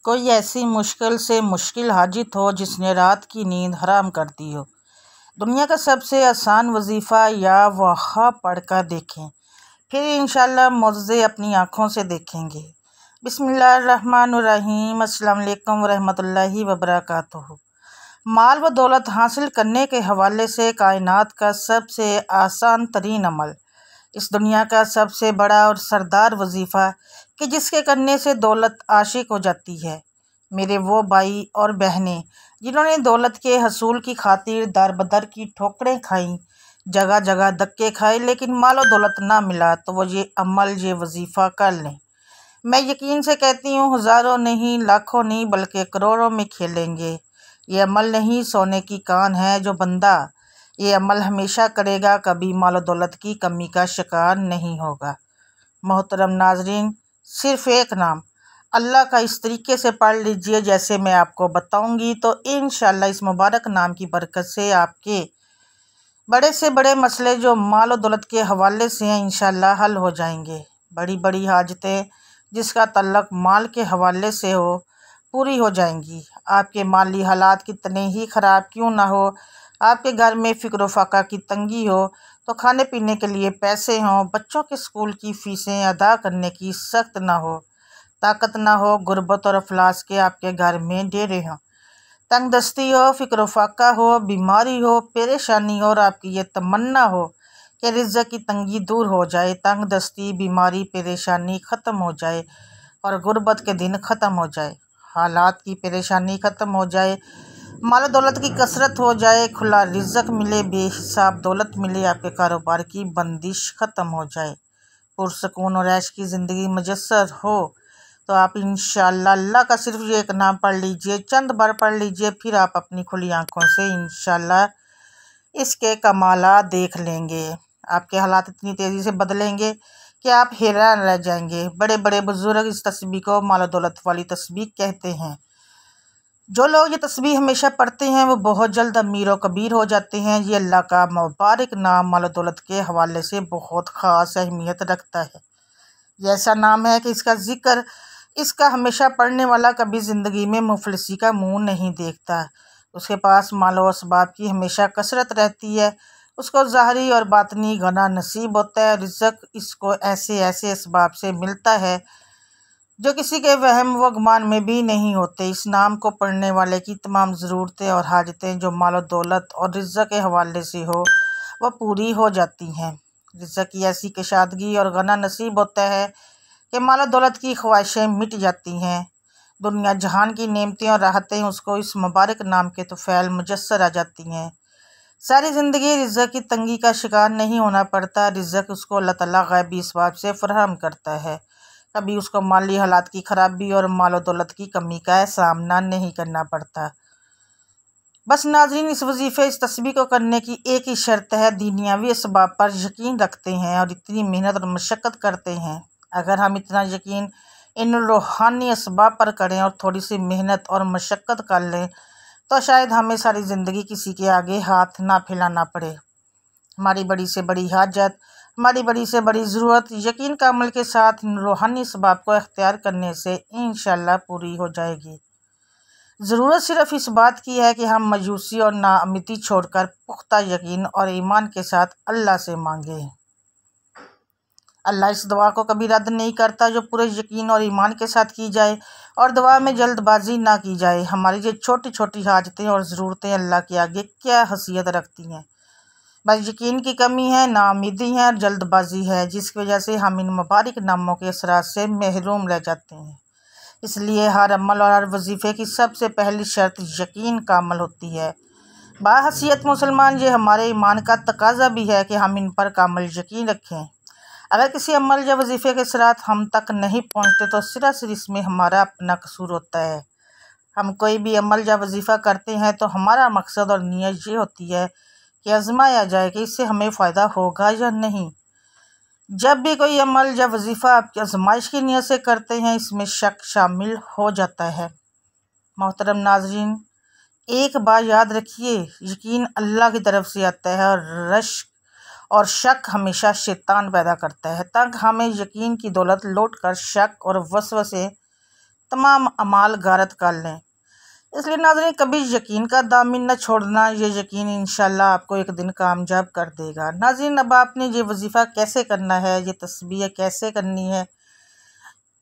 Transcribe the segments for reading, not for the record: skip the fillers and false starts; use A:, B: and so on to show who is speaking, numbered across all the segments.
A: कोई ऐसी मुश्किल से मुश्किल हाजित हो जिसने रात की नींद हराम कर दी हो। दुनिया का सबसे आसान वजीफ़ा या वहा पढ़कर देखें, फिर इंशाअल्लाह मुआज़े अपनी आँखों से देखेंगे। बिस्मिल्लाहिर्रहमानिर्रहीम। अस्सलाम वालेकुम वरहमतुल्लाहि वबरकातुहू। माल व दौलत हासिल करने के हवाले से कायनात का सबसे आसान तरीन अमल, इस दुनिया का सबसे बड़ा और सरदार वजीफ़ा कि जिसके करने से दौलत आशिक हो जाती है। मेरे वो भाई और बहनें जिन्होंने दौलत के हसूल की खातिर दर बदर की ठोकरें खाईं, जगह जगह धक्के खाए, लेकिन मालो दौलत ना मिला, तो वो ये अमल, ये वजीफ़ा कर लें। मैं यकीन से कहती हूँ, हज़ारों नहीं, लाखों नहीं, बल्कि करोड़ों में खेलेंगे। ये अमल नहीं, सोने की कान है। जो बंदा ये अमल हमेशा करेगा, कभी मालो दौलत की कमी का शिकार नहीं होगा। मोहतरम नाजरीन, सिर्फ़ एक नाम अल्लाह का इस तरीके से पढ़ लीजिए जैसे मैं आपको बताऊंगी, तो इंशाअल्लाह इस मुबारक नाम की बरकत से आपके बड़े से बड़े मसले जो माल और दौलत के हवाले से हैं, इंशाअल्लाह हल हो जाएंगे। बड़ी बड़ी हाजतें जिसका तल्लक माल के हवाले से हो, पूरी हो जाएंगी। आपके माली हालात कितने ही ख़राब क्यों ना हो, आपके घर में फ़िक्र फ़ाका की तंगी हो, तो खाने पीने के लिए पैसे हों, बच्चों के स्कूल की फ़ीसें अदा करने की सख्त ना हो, ताकत ना हो, गुर्बत और अफलास के आपके घर में डेरे हों, तंग दस्ती हो, फ़िक्र फ़ाका हो, बीमारी हो, परेशानी हो, और आपकी ये तमन्ना हो कि रिज़्क़ की तंगी दूर हो जाए, तंग दस्ती, बीमारी, परेशानी ख़त्म हो जाए और गुर्बत के दिन ख़त्म हो जाए, हालात की परेशानी ख़त्म हो जाए, माल दौलत की कसरत हो जाए, खुला रिज़्क़ मिले, बेहिसाब दौलत मिले, आपके कारोबार की बंदिश ख़त्म हो जाए, पुरसकून और ऐश की ज़िंदगी मुयस्सर हो, तो आप इंशाअल्लाह अल्लाह का सिर्फ ये एक नाम पढ़ लीजिए, चंद बार पढ़ लीजिए, फिर आप अपनी खुली आँखों से इंशाअल्लाह इसके कमालात देख लेंगे। आपके हालात इतनी तेज़ी से बदलेंगे कि आप हैरान रह जाएंगे। बड़े बड़े बुजुर्ग इस तस्बीह को माल दौलत वाली तस्बीह कहते हैं। जो लोग ये तस्बीह हमेशा पढ़ते हैं वो बहुत जल्द अमीर और कबीर हो जाते हैं। ये अल्लाह का मुबारक नाम माल दौलत के हवाले से बहुत ख़ास अहमियत रखता है। ये ऐसा नाम है कि इसका हमेशा पढ़ने वाला कभी ज़िंदगी में मुफलिसी का मुंह नहीं देखता। उसके पास मालो असबाब की हमेशा कसरत रहती है। उसको ज़ाहरी और बातनी गना नसीब होता है। रिज़्क़ इसको ऐसे ऐसे असबाब से मिलता है जो किसी के वहम व गुमान में भी नहीं होते। इस नाम को पढ़ने वाले की तमाम ज़रूरतें और हाजतें जो मालो दौलत और रिज़्क़ के हवाले से हो, वह पूरी हो जाती हैं। रिज़्क़ की ऐसी कशादगी और गना नसीब होता है कि माल दौलत की ख्वाहिशें मिट जाती हैं। दुनिया जहान की नेमतें और राहतें उसको इस मुबारक नाम के तुफ़ैल मुयस्सर आ जाती हैं। सारी ज़िंदगी रिज़्क़ की तंगी का शिकार नहीं होना पड़ता। रिज़्क़ उसको अल्लाह ताला ग़ैबी असबाब से फ़राहम करता है। कभी उसको माली हालात की ख़राबी और माल दौलत की कमी का सामना नहीं करना पड़ता। बस नाज़रीन, इस वजीफ़े, इस तस्बीह को करने की एक ही शर्त है, दीनियावी असबाब पर यकीन रखते हैं और इतनी मेहनत और मशक्क़त करते हैं। अगर हम इतना यकीन इन रूहानी असबाब पर करें और थोड़ी सी मेहनत और मशक्क़त कर लें, तो शायद हमें सारी ज़िंदगी किसी के आगे हाथ ना फैलाना पड़े। हमारी बड़ी से बड़ी हाजत, हमारी बड़ी से बड़ी ज़रूरत यकीन का अमल के साथ इन रूहानी असबाब को इख्तियार करने से इंशाअल्लाह पूरी हो जाएगी। ज़रूरत सिर्फ़ इस बात की है कि हम मायूसी और नाउमीदी छोड़कर पुख्ता यकीन और ईमान के साथ अल्लाह से मांगें। अल्लाह इस दुआ को कभी रद्द नहीं करता जो पूरे यकीन और ईमान के साथ की जाए और दुआ में जल्दबाजी ना की जाए। हमारी ये छोटी छोटी हाजतें और ज़रूरतें अल्लाह के आगे क्या हैसियत रखती हैं। बस यकीन की कमी है, नाउमीदी है और जल्दबाजी है, जिसकी वजह से हम इन मुबारक नामों के असरात से महरूम रह जाते हैं। इसलिए हर अमल और हर वजीफ़े की सबसे पहली शर्त यकीन का अमल होती है। बाहसीयत मुसलमान, ये हमारे ईमान का तकाजा भी है कि हम इन पर कामिल यकीन रखें। अगर किसी अमल या वजीफ़े के असरात हम तक नहीं पहुँचते, तो सिरासिर इसमें हमारा अपना कसूर होता है। हम कोई भी अमल या वजीफ़ा करते हैं तो हमारा मकसद और नीयत ये होती है कि आजमाया जाए कि इससे हमें फ़ायदा होगा या नहीं। जब भी कोई अमल या वजीफ़ा आप आजमाइश की नीयत से करते हैं, इसमें शक शामिल हो जाता है। मोहतरम नाज़रीन, एक बात याद रखिए, यकीन अल्लाह की तरफ से आता है और शक हमेशा शैतान पैदा करता है। तक हमें यकीन की दौलत लौट कर शक और वसवसे तमाम अमाल गारत कर लें। इसलिए नाज़रीन, कभी यकीन का दामन न छोड़ना, ये यकीन इंशाल्लाह आपको एक दिन कामयाब कर देगा। नाज़रीन, अब आपने ये वजीफ़ा कैसे करना है, ये तस्बीह कैसे करनी है,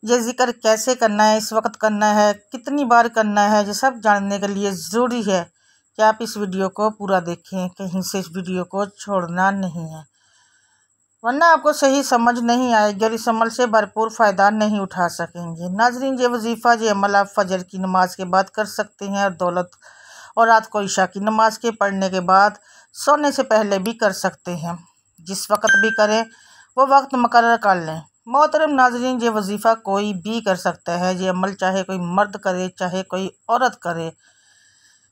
A: ये ज़िक्र कैसे करना है, इस वक्त करना है, कितनी बार करना है, ये सब जानने के लिए ज़रूरी है कि आप इस वीडियो को पूरा देखें, कहीं से इस वीडियो को छोड़ना नहीं है, वरना आपको सही समझ नहीं आएगी और इस अमल से भरपूर फ़ायदा नहीं उठा सकेंगे। नाज़रीन, ये वजीफ़ा ये अमल आप फ़जर की नमाज के बाद कर सकते हैं और रात को इशा की नमाज के पढ़ने के बाद सोने से पहले भी कर सकते हैं। जिस वक्त भी करें वो वक्त मुकर्रर कर लें। मोहतरम नाज़रीन, ये वजीफ़ा कोई भी कर सकता है। ये अमल चाहे कोई मर्द करे चाहे कोई औरत करे,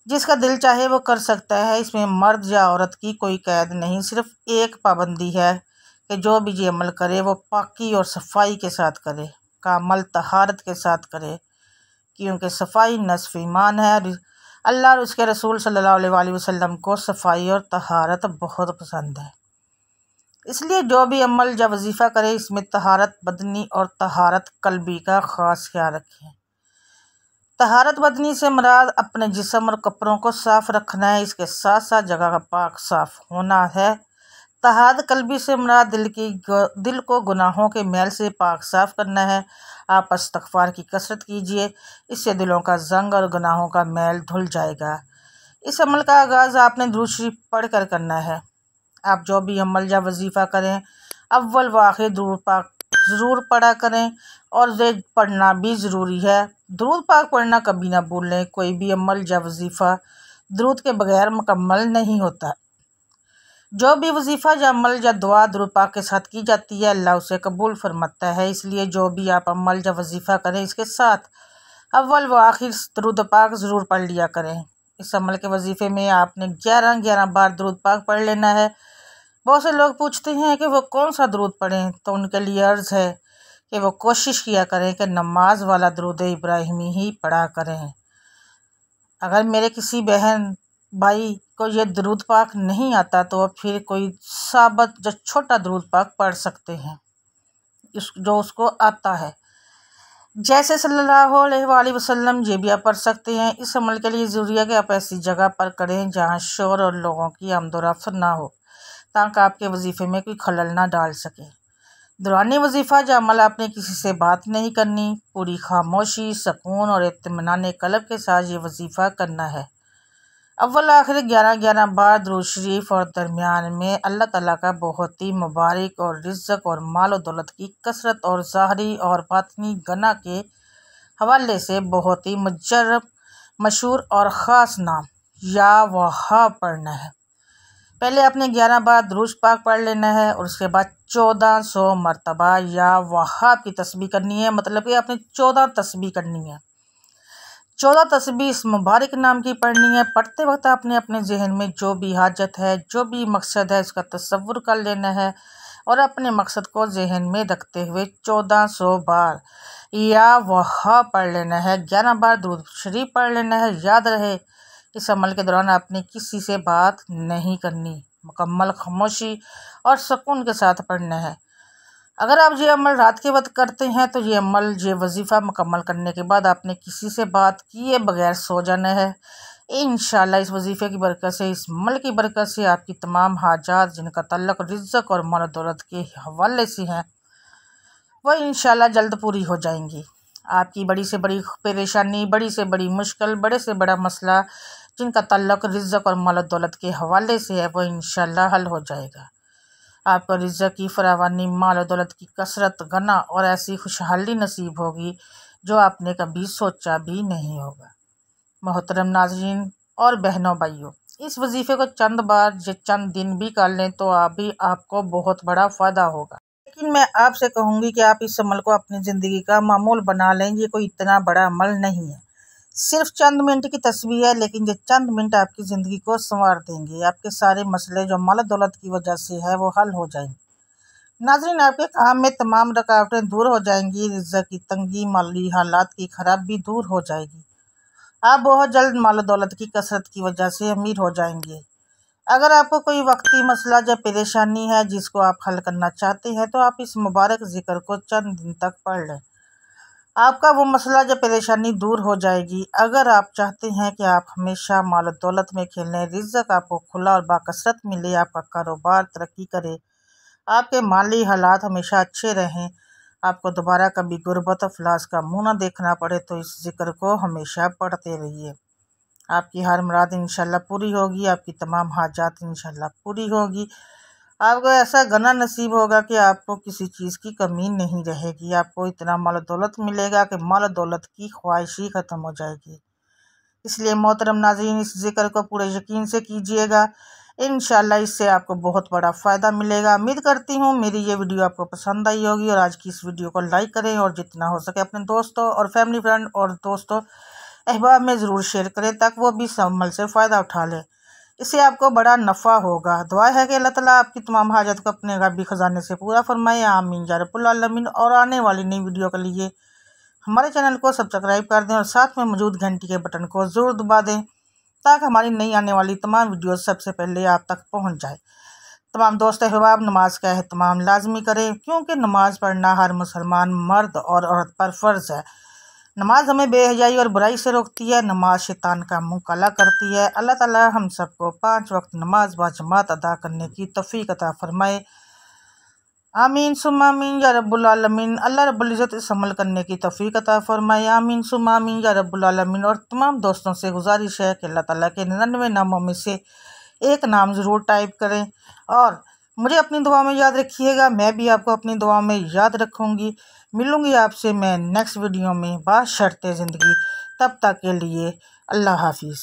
A: जिसका दिल चाहे वो कर सकता है। इसमें मर्द या औरत की कोई कैद नहीं, सिर्फ एक पाबंदी है कि जो भी ये अमल करे वो पाकी और सफाई के साथ करे, कामल तहारत के साथ करे, क्योंकि सफाई नस्फ़ ईमान है। अल्लाह और उसके रसूल सल्लल्लाहु अलैहि वसल्लम को सफाई और तहारत बहुत पसंद है। इसलिए जो भी अमल या वजीफ़ा करे इसमें तहारत बदनी और तहारत कल्बी का ख़ास ख्याल रखें। तहारत बदनी से मुराद अपने जिस्म और कपड़ों को साफ़ रखना है, इसके साथ साथ जगह का पाक साफ़ होना है। तहारत कल्बी से मुराद दिल को गुनाहों के मैल से पाक साफ़ करना है। आप इस्तिग़फ़ार की कसरत कीजिए, इससे दिलों का ज़ंग और गुनाहों का मैल धुल जाएगा। इस अमल का आगाज़ आपने दुरूद शरीफ पढ़ कर करना है। आप जो भी अमल या वजीफ़ा करें अव्वल व आखिर दुरूद पाक ज़रूर पढ़ा करें और ये पढ़ना भी ज़रूरी है। दुरूद पाक पढ़ना कभी ना भूलें। कोई भी अमल या वजीफ़ा दुरूद के बगैर मुकम्मल नहीं होता। जो भी वजीफ़ा या अमल या दुआ दुरूद पाक के साथ की जाती है अल्लाह उसे कबूल फरमाता है। इसलिए जो भी आप अमल या वजीफ़ा करें इसके साथ अव्वल व आखिर दुरूद पाक ज़रूर पढ़ लिया करें। इस अमल के वजीफ़े में आपने 11 बार दुरूद पाक पढ़ लेना है। बहुत से लोग पूछते हैं कि वो कौन सा दुरूद पढ़ें, तो उनके लिए अर्ज़ है कि वो कोशिश किया करें कि नमाज वाला दुरूद इब्राहिमी ही पढ़ा करें। अगर मेरे किसी बहन भाई को ये दुरूद पाक नहीं आता तो फिर कोई साबत जो छोटा दुरूद पाक पढ़ सकते हैं जो उसको आता है, जैसे सल्लल्लाहु अलैहि वसल्लम, ये भी आप पढ़ सकते हैं। इस अमल के लिए ज़रूरी है कि आप ऐसी जगह पर करें जहाँ शोर और लोगों की आमदोरफ्त ना हो, ताकि आपके वजीफ़े में कोई खलल ना डाल सके। दौरानी वजीफ़ा या अमल आपने किसी से बात नहीं करनी, पूरी खामोशी, सुकून और इत्मीनान क़ल्ब के साथ ये वजीफ़ा करना है। अव्वल आखिर 11 बार दुरूद शरीफ और दरमियान में अल्लाह ताला का बहुत ही मुबारक और रिज़्क़ और माल और दौलत की कसरत और ज़ाहरी और बातिनी गना के हवाले से बहुत ही मुजर्रब, मशहूर और ख़ास नाम या वहाब पढ़ना है। पहले आपने 11 बार दुरूद पाक पढ़ लेना है और उसके बाद 1400 मरतबा या वहाब की तस्बीह करनी है। मतलब कि आपने 14 तस्बीह करनी है। 14 तस्बीह इस मुबारक नाम की पढ़नी है। पढ़ते वक्त आपने अपने जहन में जो भी हाजत है, जो भी मकसद है, उसका तसव्वुर कर लेना है और अपने मकसद को जहन में रखते हुए 1400 बार या वहाब पढ़ लेना है। 11 बार दुरूद शरीफ पढ़ लेना है। याद रहे, इस अमल के दौरान आपने किसी से बात नहीं करनी, मुकम्मल खामोशी और सुकून के साथ पढ़ना है। अगर आप ये अमल रात के वक्त करते हैं तो ये अमल ये वजीफ़ा मुकम्मल करने के बाद आपने किसी से बात किए बगैर सो जाना है। इंशाल्लाह इस वजीफ़े की बरकत से, इस अमल की बरकत से आपकी तमाम हाजात जिनका तल्लुक़ रिज़्क़ और माल दौलत के हवाले से हैं वो इंशाल्लाह जल्द पूरी हो जाएंगी। आपकी बड़ी से बड़ी परेशानी, बड़ी से बड़ी मुश्किल, बड़े से बड़ा मसला जिनका तल्लुक़ रिज़्क़ और माल दौलत के हवाले से है वो इंशाल्लाह हल हो जाएगा। आपको रिज़्क़ की फरावानी, माल और दौलत की कसरत, गना और ऐसी खुशहाली नसीब होगी जो आपने कभी सोचा भी नहीं होगा। मोहतरम नाज़रीन और बहनों भाइयों, इस वजीफ़े को चंद बार या चंद दिन भी कर लें तो आपको बहुत बड़ा फ़ायदा होगा। लेकिन मैं आपसे कहूँगी कि आप इस अमल को अपनी ज़िंदगी का मामूल बना लें। ये कोई इतना बड़ा अमल नहीं है, सिर्फ चंद मिनट की तस्बीह है, लेकिन ये चंद मिनट आपकी ज़िंदगी को संवार देंगे। आपके सारे मसले जो माल दौलत की वजह से है वो हल हो जाएंगे। नाज़रीन, आपके काम में तमाम रुकावटें दूर हो जाएंगी। रिज़्क़ की तंगी, माली हालात की खराबी दूर हो जाएगी। आप बहुत जल्द माल दौलत की कसरत की वजह से अमीर हो जाएंगे। अगर आपको कोई वक्ती मसला या परेशानी है जिसको आप हल करना चाहते हैं तो आप इस मुबारक ज़िक्र को चंद दिन तक पढ़ लें। आपका वो मसला जो परेशानी दूर हो जाएगी। अगर आप चाहते हैं कि आप हमेशा माल और दौलत में खेलें, रिज़्क़ आपको खुला और बाकसरत मिले, आपका कारोबार तरक्की करे, आपके माली हालात हमेशा अच्छे रहें, आपको दोबारा कभी गुर्बत अफलास का मुँह ना देखना पड़े, तो इस ज़िक्र को हमेशा पढ़ते रहिए। आपकी हर मुराद इंशाल्लाह पूरी होगी, आपकी तमाम हाजात इंशाल्लाह पूरी होगी। आपको ऐसा गना नसीब होगा कि आपको किसी चीज़ की कमी नहीं रहेगी। आपको इतना माल दौलत मिलेगा कि माल दौलत की ख्वाहिश ही ख़त्म हो जाएगी। इसलिए मोहतरम नाज़रीन, इस ज़िक्र को पूरे यकीन से कीजिएगा। इंशाल्लाह इससे आपको बहुत बड़ा फ़ायदा मिलेगा। उम्मीद करती हूँ मेरी ये वीडियो आपको पसंद आई होगी और आज की इस वीडियो को लाइक करें और जितना हो सके अपने दोस्तों और फैमिली फ्रेंड और दोस्तों अहबाब में ज़रूर शेयर करें ताकि वो भी इस अमल से फ़ायदा उठा लें। इससे आपको बड़ा नफ़ा होगा। दुआ है कि अल्लाह ताला आपकी तमाम हाजत को अपने गैबी ख़जाने से पूरा फरमाए। आमीन या रब्बुल आलमीन। और आने वाली नई वीडियो के लिए हमारे चैनल को सब्सक्राइब कर दें और साथ में मौजूद घंटी के बटन को ज़रूर दबा दें ताकि हमारी नई आने वाली तमाम वीडियो सबसे पहले आप तक पहुँच जाए। तमाम दोस्त अहबाब नमाज का एहतमाम लाजमी करें क्योंकि नमाज़ पढ़ना हर मुसलमान मर्द और औरत पर फ़र्ज़ है। नमाज हमें बेहयाई और बुराई से रोकती है। नमाज शैतान का मुंह काला करती है। अल्लाह ताला हम सबको 5 वक्त नमाज बाजमात अदा करने की तौफीक अता फरमाए। आमीन सुम्मा आमीन या रब्बुल आलमीन। अल्लाह रब्बुल इज़्ज़त इस अमल करने की तौफीक अता फरमाए। आमीन सुम्मा आमीन या रब्बुल आलमीन। और तमाम दोस्तों से गुजारिश है कि अल्लाह ताला के 99 नामों में से एक नाम ज़रूर टाइप करें और मुझे अपनी दुआ में याद रखिएगा। मैं भी आपको अपनी दुआ में याद रखूँगी। मिलूँगी आपसे मैं नेक्स्ट वीडियो में बाशर्ते ज़िंदगी। तब तक के लिए अल्लाह हाफिज़।